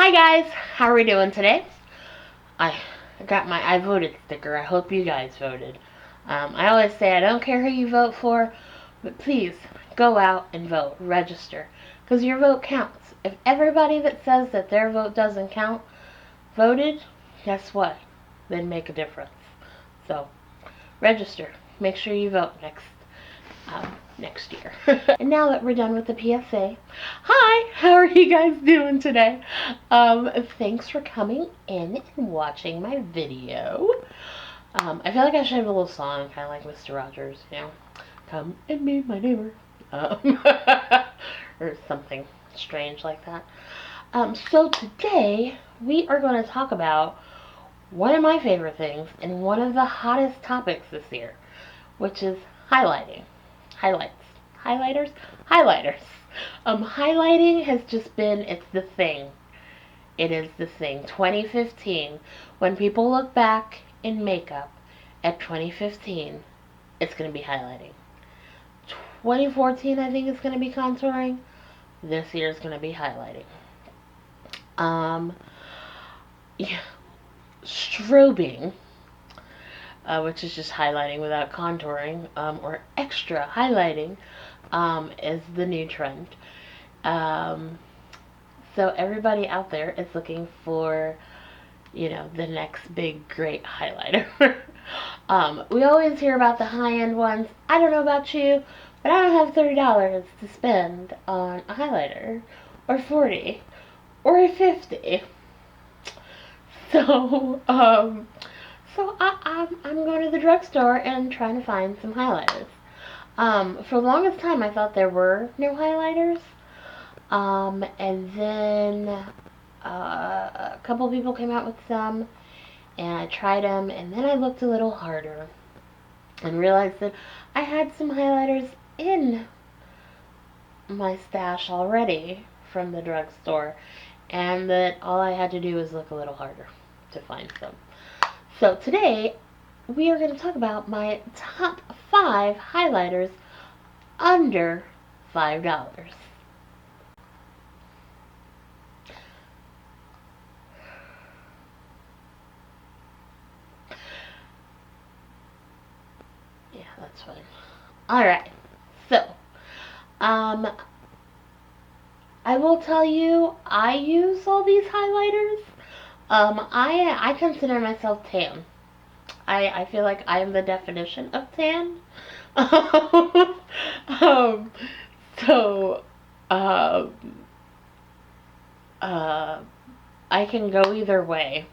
Hi guys, how are we doing today? I got my I voted sticker. I hope you guys voted. I always say I don't care who you vote for, but please go out and vote, register, because your vote counts. If everybody that says that their vote doesn't count voted, guess what? They'd make a difference. So register. Make sure you vote next year. And now that we're done with the PSA, hi, how are you guys doing today? Thanks for coming in and watching my video. I feel like I should have a little song, kind of like Mr. Rogers, you know, come and be my neighbor, or something strange like that. So today we are going to talk about one of my favorite things and one of the hottest topics this year, which is highlighting. Highlighters. Highlighting has just been, it's the thing. It is the thing. 2015, when people look back in makeup at 2015, it's going to be highlighting. 2014, I think, is going to be contouring. This year is going to be highlighting. Yeah, strobing, which is just highlighting without contouring, or extra highlighting, is the new trend. So everybody out there is looking for, you know, the next big great highlighter. We always hear about the high-end ones. I don't know about you, but I don't have $30 to spend on a highlighter, or 40, or 50. So, I'm going to the drugstore and trying to find some highlighters. For the longest time, I thought there were no highlighters. And then a couple people came out with some, and I tried them, and then I looked a little harder and realized that I had some highlighters in my stash already from the drugstore, and that all I had to do was look a little harder to find some. So today we are going to talk about my top 5 highlighters under $5. Yeah, that's fine. Alright, so, I will tell you, I use all these highlighters. I consider myself tan. I feel like I am the definition of tan. um, so, um, I can go either way.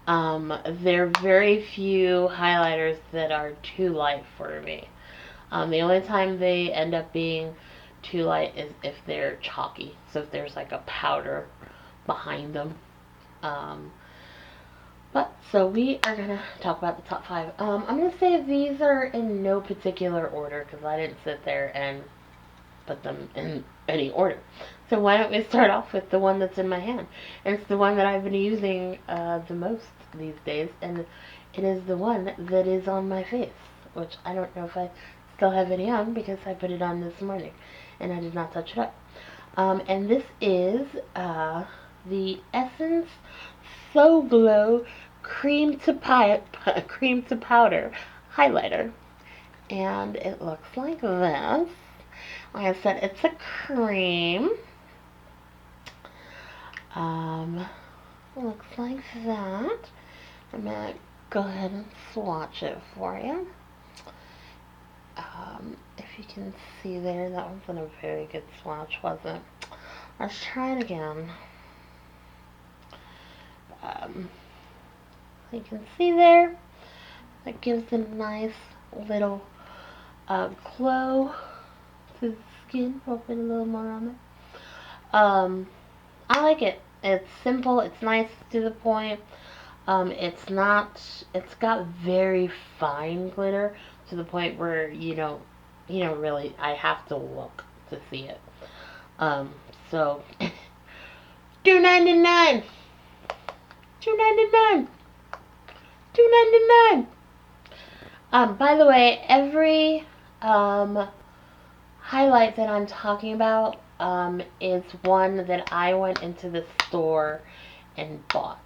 There are very few highlighters that are too light for me. The only time they end up being too light is if they're chalky. So if there's like a powder behind them. So we are going to talk about the top 5. I'm going to say these are in no particular order because I didn't sit there and put them in any order. So why don't we start off with the one that's in my hand? And it's the one that I've been using the most these days, and it is the one that is on my face, which I don't know if I still have any on because I put it on this morning and I did not touch it up. And this is the Essence So Glow Cream to Powder Highlighter, and it looks like this. Like I said, it's a cream. Looks like that. I'm going to go ahead and swatch it for you. If you can see there, that wasn't a very good swatch, was it? Let's try it again. You can see there, it gives a nice little glow to the skin. I'll put a little more on there. I like it. It's simple, it's nice to the point. It's got very fine glitter to the point where you don't really, I have to look to see it. So $2.99. $2.99. $2.99. By the way, every highlight that I'm talking about is one that I went into the store and bought.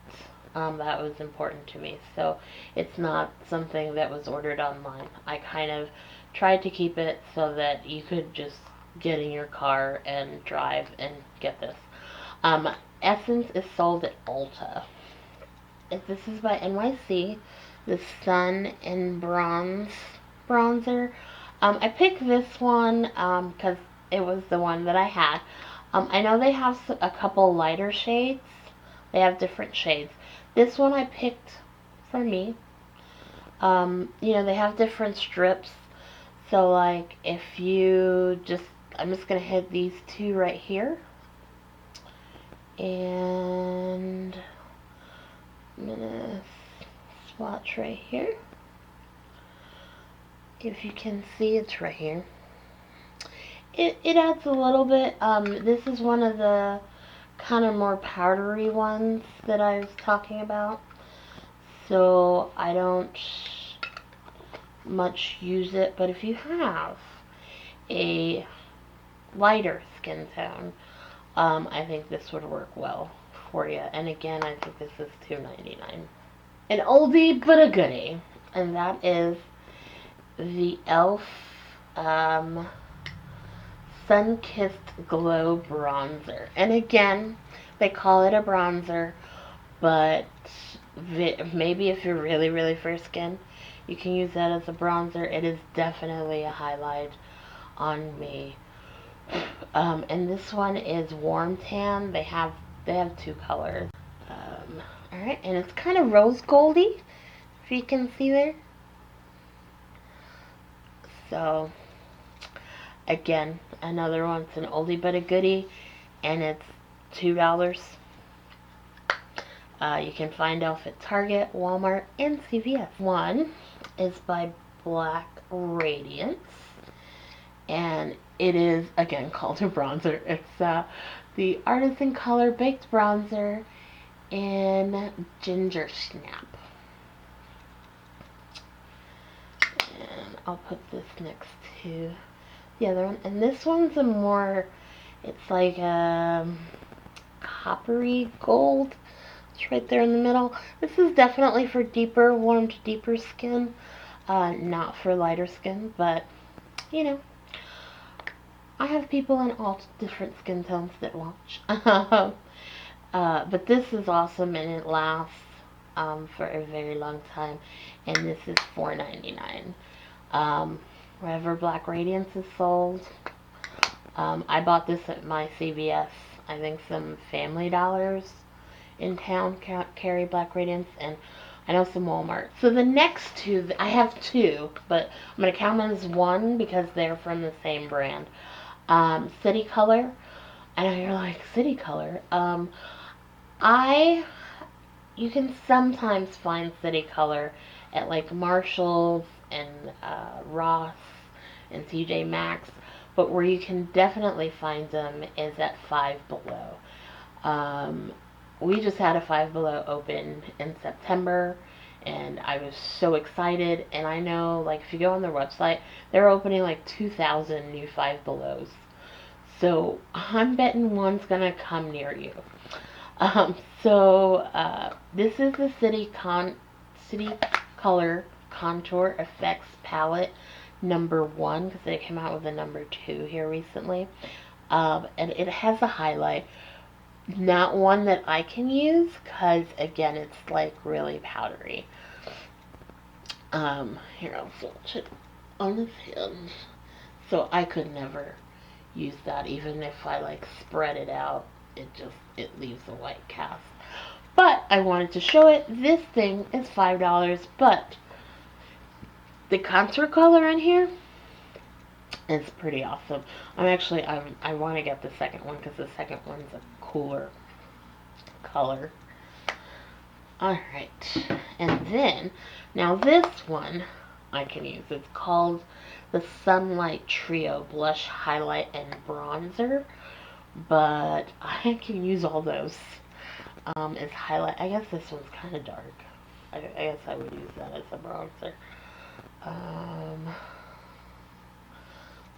That was important to me. So it's not something that was ordered online. I kind of tried to keep it so that you could just get in your car and drive and get this. Essence is sold at Ulta. This is by NYC. The Sun and Bronze Bronzer. I picked this one because it was the one that I had. I know they have a couple lighter shades. They have different shades. This one I picked for me. You know, they have different strips. So, like, if you just, I'm just going to hit these two right here. And I'm going to swatch right here. If you can see, it's right here. It adds a little bit. This is one of the kind of more powdery ones that I was talking about. So I don't much use it, but if you have a lighter skin tone, I think this would work well for you. And again, I think this is $2.99. An oldie but a goodie, and that is the e.l.f. Sunkissed Glow Bronzer. And again, they call it a bronzer, but maybe if you're really, really fair skin, you can use that as a bronzer. It is definitely a highlight on me. And this one is warm tan. They have two colors. Alright, and it's kind of rose goldy, if you can see there. So, again, another one. It's an oldie but a goodie, and it's $2. You can find e.l.f. at Target, Walmart, and CVS. One is by Black Radiance, and it is, again, called a bronzer. It's the Artisan Color Baked Bronzer in Ginger Snap. And I'll put this next to the other one. And this one's a more, it's like a coppery gold. It's right there in the middle. This is definitely for deeper, warm to deeper skin. Not for lighter skin, but, you know, I have people in all different skin tones that watch. But this is awesome, and it lasts for a very long time. And this is $4.99. Wherever Black Radiance is sold. I bought this at my CVS. I think some Family Dollars in town carry Black Radiance, and I know some Walmart. So the next two, I have two, but I'm going to count them as one because they're from the same brand. City Color. I know you're like, City Color? You can sometimes find City Color at like Marshall's and Ross and TJ Maxx, but where you can definitely find them is at Five Below. We just had a Five Below open in September, and I was so excited. And I know, like, if you go on their website, they're opening like 2,000 new Five Belows. So I'm betting one's gonna come near you. This is the City Color Contour Effects Palette #1, because they came out with a #2 here recently. And it has a highlight. Not one that I can use, because again, it's like really powdery. Here, I'll swatch it on this hand. So I could never use that, even if I like spread it out. It leaves a white cast. But I wanted to show it. This thing is $5, but the contour color in here is pretty awesome. I want to get the second one because the second one's a cooler color. Alright, and then, now this one I can use. It's called the Sunlight Trio Blush, Highlight, and Bronzer, but I can use all those as highlight. I guess this one's kind of dark. I guess I would use that as a bronzer.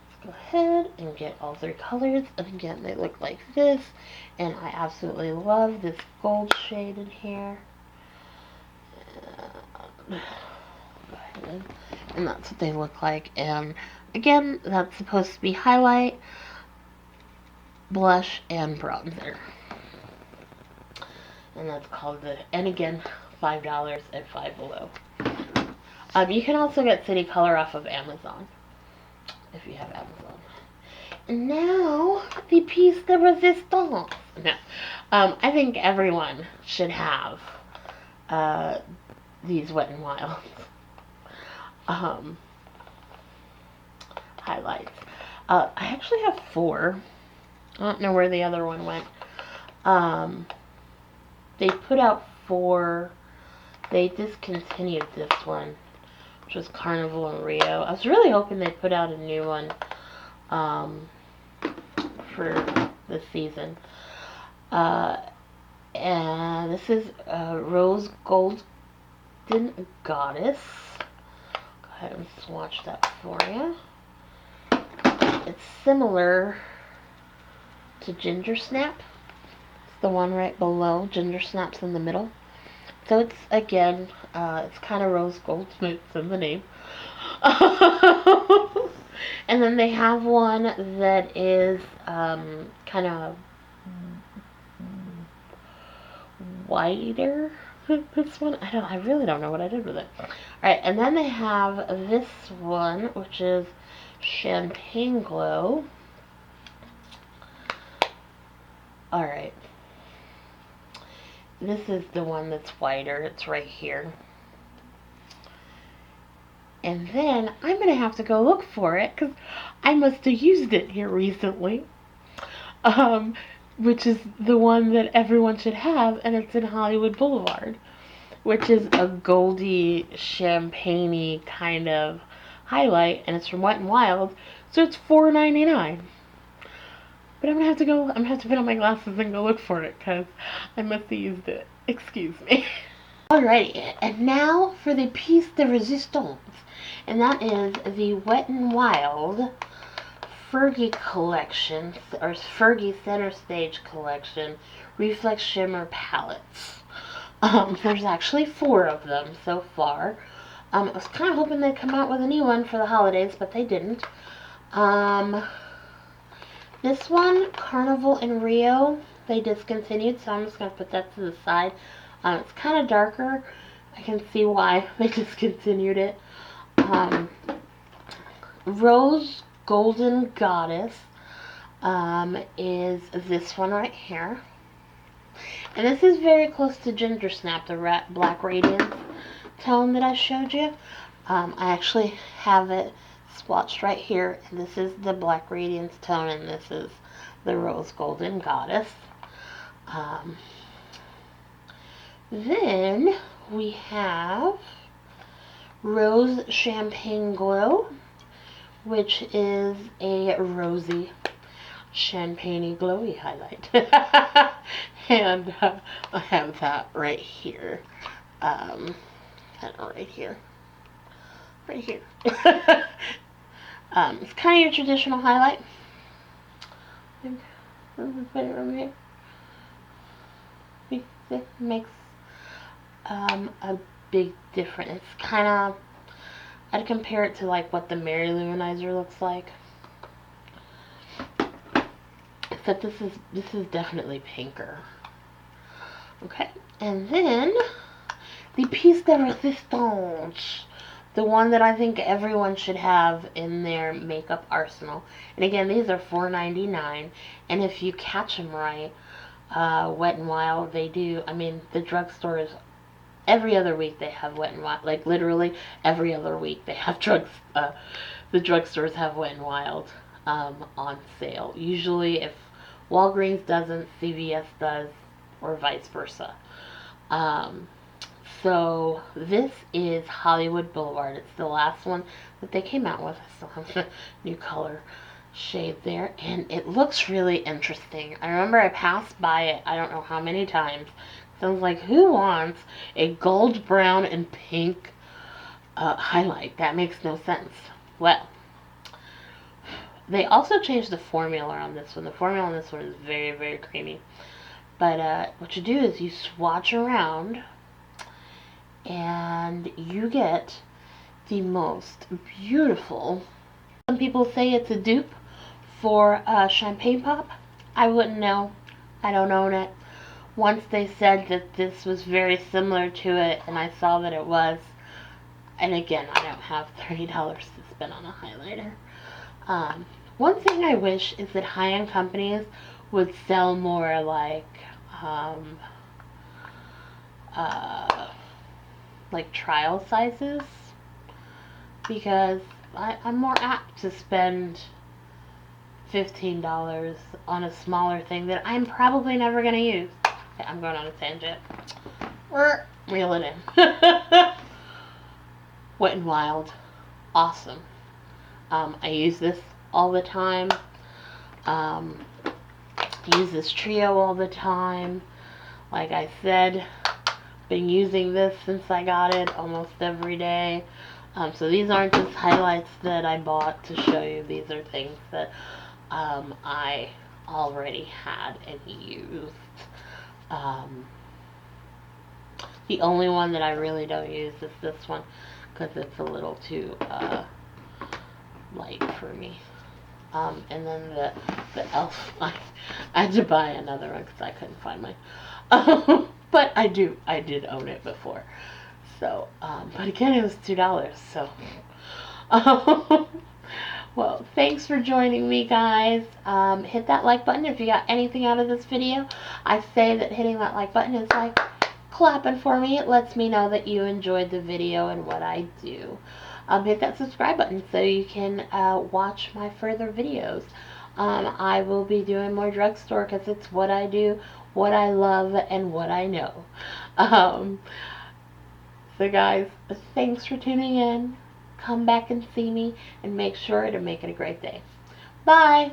Let's go ahead and get all 3 colors. And again, they look like this. And I absolutely love this gold shade in here. And that's what they look like. And again, that's supposed to be highlight, blush, and bronzer. And that's called and again, $5 at Five Below. You can also get City Color off of Amazon, if you have Amazon. And now, the piece de resistance. No, I think everyone should have these Wet n Wild highlights. I actually have 4. I don't know where the other one went. They put out 4. They discontinued this one, which was Carnival and Rio. I was really hoping they'd put out a new one for this season. And this is Rose Golden Goddess. Go ahead and swatch that for you. It's similar to Ginger Snap. It's the one right below. Ginger Snap's in the middle. So it's, again, it's kind of rose gold. It's in the name. And then they have one that is kind of whiter. This one, I really don't know what I did with it. Alright, and then they have this one, which is Champagne Glow. Alright. This is the one that's whiter. It's right here. And then I'm going to have to go look for it because I must have used it here recently. Which is the one that everyone should have, and it's in Hollywood Boulevard, which is a goldy, champagne-y kind of highlight, and it's from Wet n Wild, so it's $4.99. But I'm gonna have to put on my glasses and go look for it because I must have used it. Excuse me. Alrighty, and now for the piece de resistance, and that is the Wet n Wild Fergie collection, or Fergie Centerstage collection, Reflex Shimmer palettes. There's actually 4 of them so far. I was kind of hoping they'd come out with a new one for the holidays, but they didn't. This one, Carnival and Rio, they discontinued, so I'm just going to put that to the side. It's kind of darker. I can see why they discontinued it. Rose Golden Goddess is this one right here. And this is very close to Ginger Snap, the Black Radiance tone that I showed you. I actually have it swatched right here. And this is the Black Radiance tone, and this is the Rose Golden Goddess. Then we have Rose Champagne Glow, which is a rosy, champagne-y, glowy highlight. And I have that right here. Right here. Right here. It's kind of your traditional highlight. Put it right here. It makes a big difference. It's kind of, I'd compare it to like what the Mary Luminizer looks like. Except this is definitely pinker. Okay, and then the piece de resistance, the one that I think everyone should have in their makeup arsenal. And again, these are $4.99, and if you catch them right, Wet n Wild, they do. I mean, the drugstores, every other week they have Wet n Wild. Like literally every other week they have the drugstores have Wet n Wild on sale. Usually, if Walgreens doesn't, CVS does, or vice versa. So this is Hollywood Boulevard. It's the last one that they came out with. I still have the new color shade there, and it looks really interesting. I remember I passed by it I don't know how many times. So I was like, who wants a gold, brown, and pink highlight? That makes no sense. Well, They also changed the formula on this one. The formula on this one is very, very creamy. But what you do is you swatch around and you get the most beautiful. Some people say it's a dupe for Champagne Pop. I wouldn't know. I don't own it. Once they said that this was very similar to it, and I saw that it was, and again, I don't have $30 to spend on a highlighter. One thing I wish is that high-end companies would sell more like trial sizes, because I'm more apt to spend $15 on a smaller thing that I'm probably never going to use. Okay, I'm going on a tangent. Reel it in. Wet n Wild. Awesome. I use this all the time. I use this trio all the time. Like I said, been using this since I got it almost every day. So these aren't just highlights that I bought to show you. These are things that I already had and used. The only one that I really don't use is this one, because it's a little too light for me. And then the e.l.f. I had to buy another one because I couldn't find mine. But I did own it before. So, but again, it was $2. So, well, thanks for joining me, guys. Hit that like button if you got anything out of this video. I say that hitting that like button is like clapping for me. It lets me know that you enjoyed the video and what I do. Hit that subscribe button so you can watch my further videos. I will be doing more drugstore because it's what I do, what I love, and what I know. So guys, thanks for tuning in. Come back and see me, and make sure to make it a great day. Bye!